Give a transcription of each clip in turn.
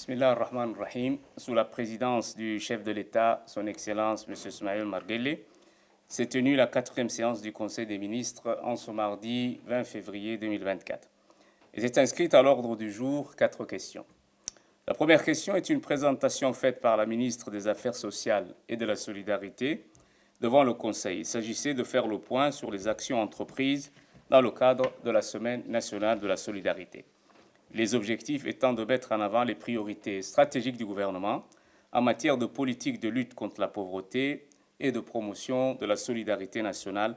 Bismillah ar-Rahman ar-Rahim. Sous la présidence du chef de l'État, son Excellence M. Ismaël Marguelle, s'est tenue la 4e séance du Conseil des ministres en ce mardi 20 février 2024. Il est inscrite à l'ordre du jour 4 questions. La première question est une présentation faite par la ministre des Affaires sociales et de la Solidarité devant le Conseil. Il s'agissait de faire le point sur les actions entreprises dans le cadre de la Semaine nationale de la solidarité. Les objectifs étant de mettre en avant les priorités stratégiques du gouvernement en matière de politique de lutte contre la pauvreté et de promotion de la solidarité nationale,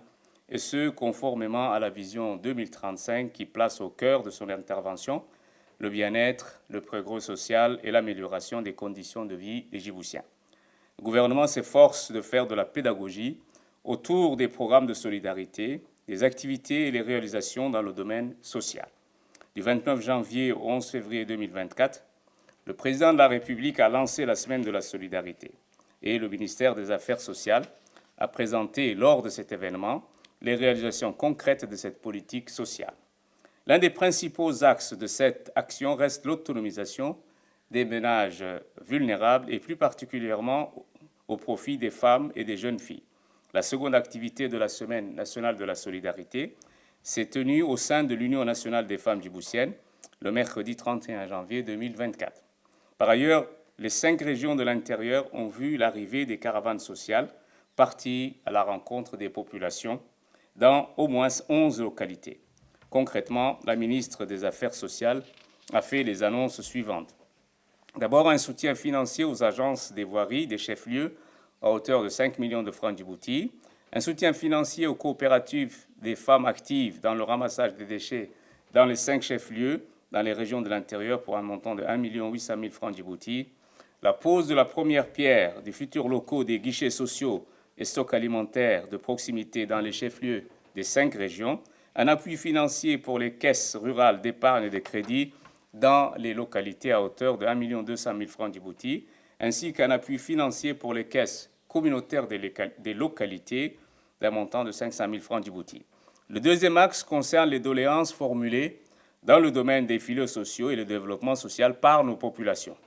et ce, conformément à la vision 2035 qui place au cœur de son intervention le bien-être, le progrès social et l'amélioration des conditions de vie des Djiboutiens. Le gouvernement s'efforce de faire de la pédagogie autour des programmes de solidarité, des activités et les réalisations dans le domaine social. Du 29 janvier au 11 février 2024, le président de la République a lancé la Semaine de la solidarité et le ministère des Affaires sociales a présenté lors de cet événement les réalisations concrètes de cette politique sociale. L'un des principaux axes de cette action reste l'autonomisation des ménages vulnérables et plus particulièrement au profit des femmes et des jeunes filles. La seconde activité de la Semaine nationale de la solidarité s'est tenue au sein de l'Union nationale des femmes djiboutiennes le mercredi 31 janvier 2024. Par ailleurs, les 5 régions de l'intérieur ont vu l'arrivée des caravanes sociales parties à la rencontre des populations dans au moins 11 localités. Concrètement, la ministre des Affaires sociales a fait les annonces suivantes. D'abord, un soutien financier aux agences des voiries des chefs-lieux à hauteur de 5 millions de francs djibouti, un soutien financier aux coopératives des femmes actives dans le ramassage des déchets dans les 5 chefs-lieux dans les régions de l'intérieur pour un montant de 1 800 000 francs djibouti, la pose de la première pierre des futurs locaux des guichets sociaux et stocks alimentaires de proximité dans les chefs-lieux des 5 régions, un appui financier pour les caisses rurales d'épargne et de crédit dans les localités à hauteur de 1 200 000 francs djibouti, ainsi qu'un appui financier pour les caisses communautaires des localités d'un montant de 500 000 francs djibouti. Le deuxième axe concerne les doléances formulées dans le domaine des filets sociaux et le développement social par nos populations.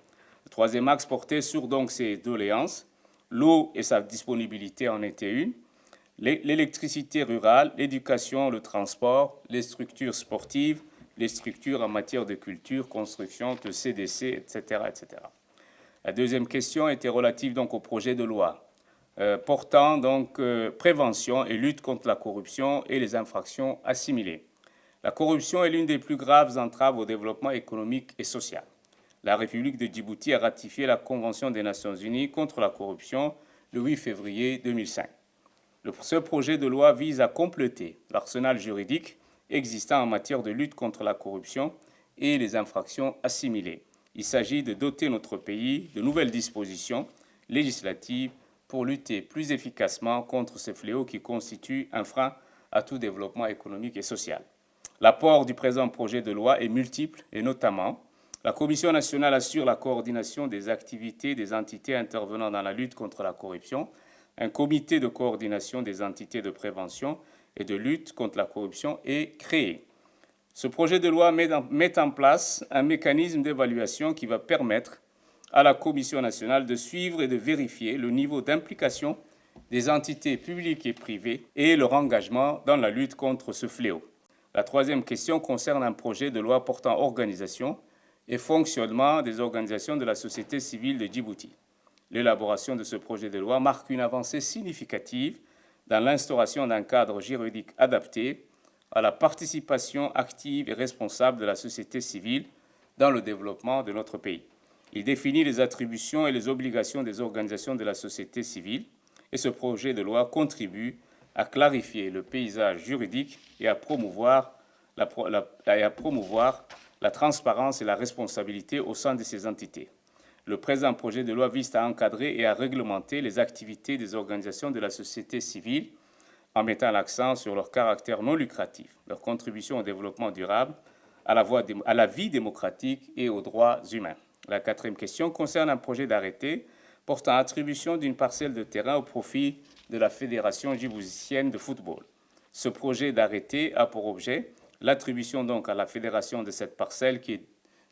Le troisième axe portait sur donc ces doléances. L'eau et sa disponibilité en étaient une, l'électricité rurale, l'éducation, le transport, les structures sportives, les structures en matière de culture, construction, de CDC, etc., etc. La deuxième question était relative donc au projet de loi portant donc prévention et lutte contre la corruption et les infractions assimilées. La corruption est l'une des plus graves entraves au développement économique et social. La République de Djibouti a ratifié la Convention des Nations Unies contre la corruption le 8 février 2005. Ce projet de loi vise à compléter l'arsenal juridique existant en matière de lutte contre la corruption et les infractions assimilées. Il s'agit de doter notre pays de nouvelles dispositions législatives pour lutter plus efficacement contre ces fléaux qui constituent un frein à tout développement économique et social. L'apport du présent projet de loi est multiple et notamment la Commission nationale assure la coordination des activités des entités intervenant dans la lutte contre la corruption, un comité de coordination des entités de prévention et de lutte contre la corruption est créé. Ce projet de loi met en place un mécanisme d'évaluation qui va permettre à la Commission nationale de suivre et de vérifier le niveau d'implication des entités publiques et privées et leur engagement dans la lutte contre ce fléau. La troisième question concerne un projet de loi portant organisation et fonctionnement des organisations de la société civile de Djibouti. L'élaboration de ce projet de loi marque une avancée significative dans l'instauration d'un cadre juridique adapté à la participation active et responsable de la société civile dans le développement de notre pays. Il définit les attributions et les obligations des organisations de la société civile et ce projet de loi contribue à clarifier le paysage juridique et à promouvoir la transparence et la responsabilité au sein de ces entités. Le présent projet de loi vise à encadrer et à réglementer les activités des organisations de la société civile en mettant l'accent sur leur caractère non lucratif, leur contribution au développement durable, à la vie démocratique et aux droits humains. La quatrième question concerne un projet d'arrêté portant attribution d'une parcelle de terrain au profit de la Fédération djiboutienne de football. Ce projet d'arrêté a pour objet l'attribution donc à la Fédération de cette parcelle qui est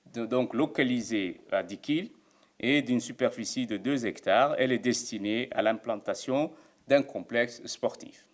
donc localisée à Dikil et d'une superficie de 2 hectares. Elle est destinée à l'implantation d'un complexe sportif.